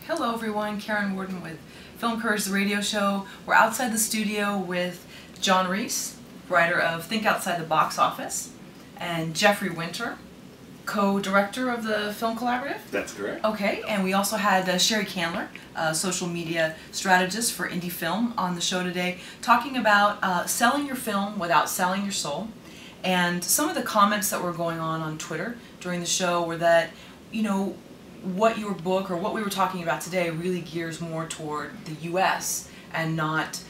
Hello everyone, Karen Warden with Filmmaker, the radio show. We're outside the studio with Jon Reiss, writer of Think Outside the Box Office, and Jeffrey Winter, co-director of the Film Collaborative. That's correct. Okay, and we also had Sherry Candler, social media strategist for indie film, on the show today, talking about selling your film without selling your soul. And some of the comments that were going on Twitter during the show were that, you know, what your book or what we were talking about today really gears more toward the US and not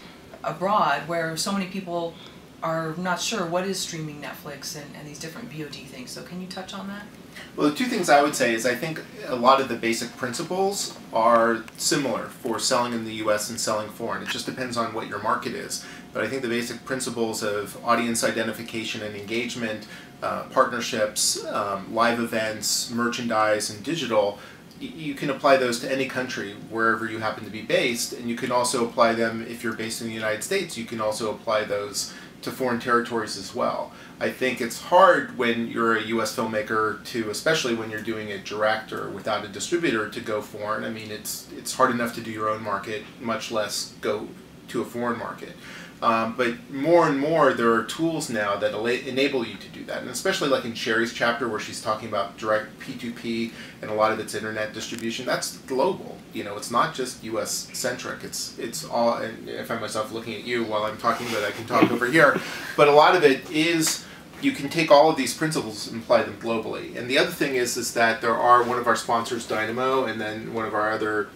abroad, where so many people are not sure what is streaming Netflix and these different VOD things. So can you touch on that? Well, the two things I would say is I think a lot of the basic principles are similar for selling in the US and selling foreign. It just depends on what your market is. But I think the basic principles of audience identification and engagement, partnerships, live events, merchandise, and digital, you can apply those to any country wherever you happen to be based, and you can also apply them, if you're based in the United States, you can also apply those to foreign territories as well. I think it's hard when you're a US filmmaker to, especially when you're doing it direct or without a distributor, to go foreign. I mean, it's hard enough to do your own market, much less go to a foreign market. But more and more there are tools now that enable you to do that, and especially like in Sherry's chapter where she's talking about direct P2P and a lot of its internet distribution, that's global. You know, it's not just US centric, it's all, and I find myself looking at you while I'm talking, but I can talk over here, but a lot of it is, you can take all of these principles and apply them globally. And the other thing is that there are one of our sponsors, Dynamo, and then one of our other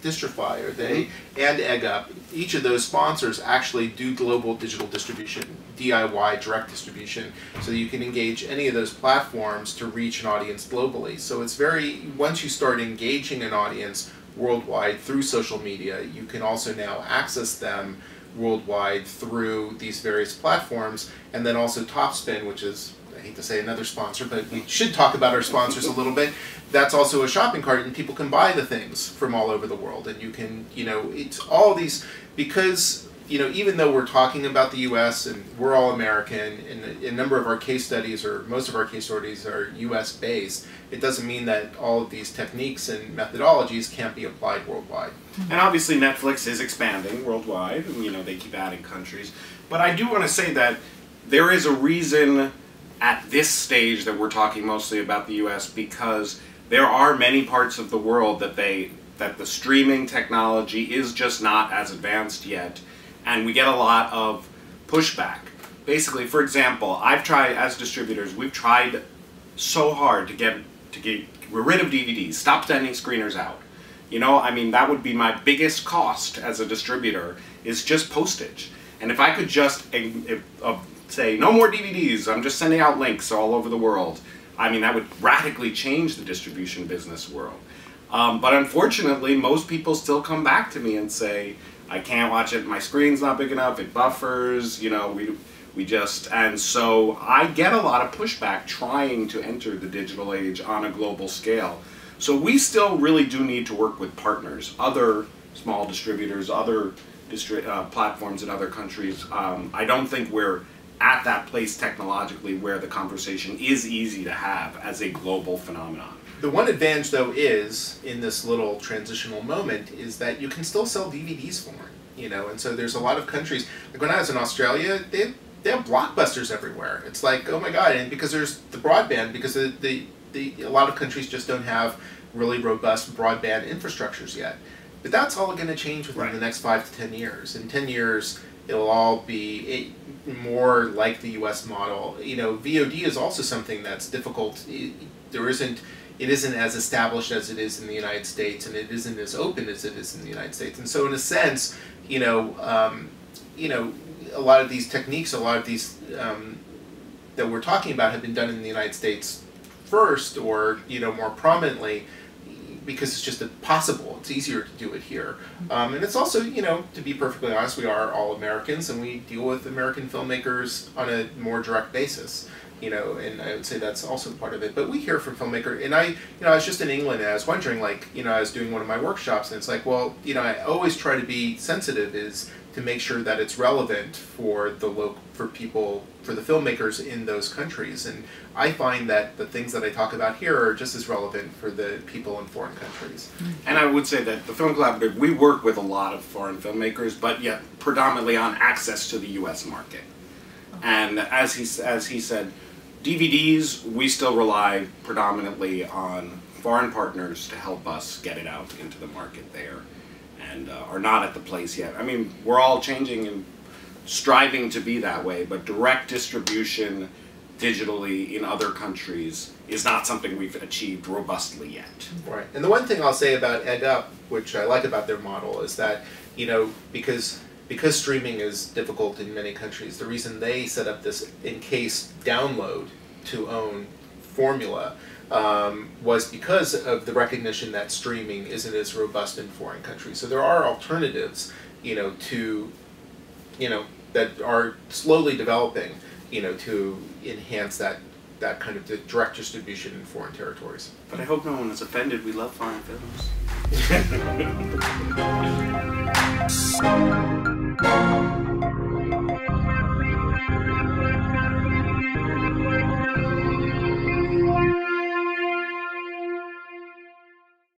Distrify, or they, and Egg Up. Each of those sponsors actually do global digital distribution, DIY, direct distribution, so you can engage any of those platforms to reach an audience globally. So it's very, once you start engaging an audience worldwide through social media, you can also now access them worldwide through these various platforms. And then also Topspin, which is, I hate to say another sponsor, but we should talk about our sponsors a little bit. That's also a shopping cart, and people can buy the things from all over the world. And you can, you know, it's all these, because, you know, even though we're talking about the US and we're all American, and a number of our case studies, or most of our case studies, are US based, it doesn't mean that all of these techniques and methodologies can't be applied worldwide. And obviously Netflix is expanding worldwide, and, you know, they keep adding countries. But I do want to say that there is a reason at this stage that we're talking mostly about the US, because there are many parts of the world that the streaming technology is just not as advanced yet, and we get a lot of pushback. Basically, for example, I've tried, as distributors, we've tried so hard to get rid of DVDs, stop sending screeners out. You know, I mean, that would be my biggest cost as a distributor, is just postage. And if I could just say, no more DVDs, I'm just sending out links all over the world, I mean, that would radically change the distribution business world. But unfortunately, most people still come back to me and say, I can't watch it, my screen's not big enough, it buffers, you know, we just, and so I get a lot of pushback trying to enter the digital age on a global scale. So we still really do need to work with partners, other small distributors, other platforms in other countries. I don't think we're at that place technologically where the conversation is easy to have as a global phenomenon. The one advantage, though, is, in this little transitional moment, is that you can still sell DVDs foreign, you know, and so there's a lot of countries, like when I was in Australia, they have Blockbusters everywhere. It's like, oh my God, and because there's the broadband, because a lot of countries just don't have really robust broadband infrastructures yet. But that's all going to change within the next 5 to 10 years. In 10 years, it'll all be more like the US model. You know, VOD is also something that's difficult. It isn't as established as it is in the United States, and it isn't as open as it is in the United States. And so in a sense, you know, a lot of these techniques, a lot of these that we're talking about have been done in the United States first, or, you know, more prominently, because it's just possible. It's easier to do it here. And it's also, you know, to be perfectly honest, we are all Americans, and we deal with American filmmakers on a more direct basis. You know, and I would say that's also part of it. But we hear from Filmmaker, and I was just in England, and I was wondering, like, you know, I was doing one of my workshops, and it's like, well, you know, I always try to be sensitive, is to make sure that it's relevant for for people, for the filmmakers in those countries. And I find that the things that I talk about here are just as relevant for the people in foreign countries. And I would say that the Film Collaborative, we work with a lot of foreign filmmakers, but yet predominantly on access to the U.S. market. And as he said, DVDs, we still rely predominantly on foreign partners to help us get it out into the market there, and are not at the place yet. I mean, we're all changing and striving to be that way, but direct distribution digitally in other countries is not something we've achieved robustly yet. Right. And the one thing I'll say about Egg Up, which I like about their model, is that, you know, because streaming is difficult in many countries, the reason they set up this in-case download to own formula was because of the recognition that streaming isn't as robust in foreign countries. So there are alternatives, you know, that are slowly developing, you know, to enhance that kind of the direct distribution in foreign territories. But I hope no one is offended. We love foreign films.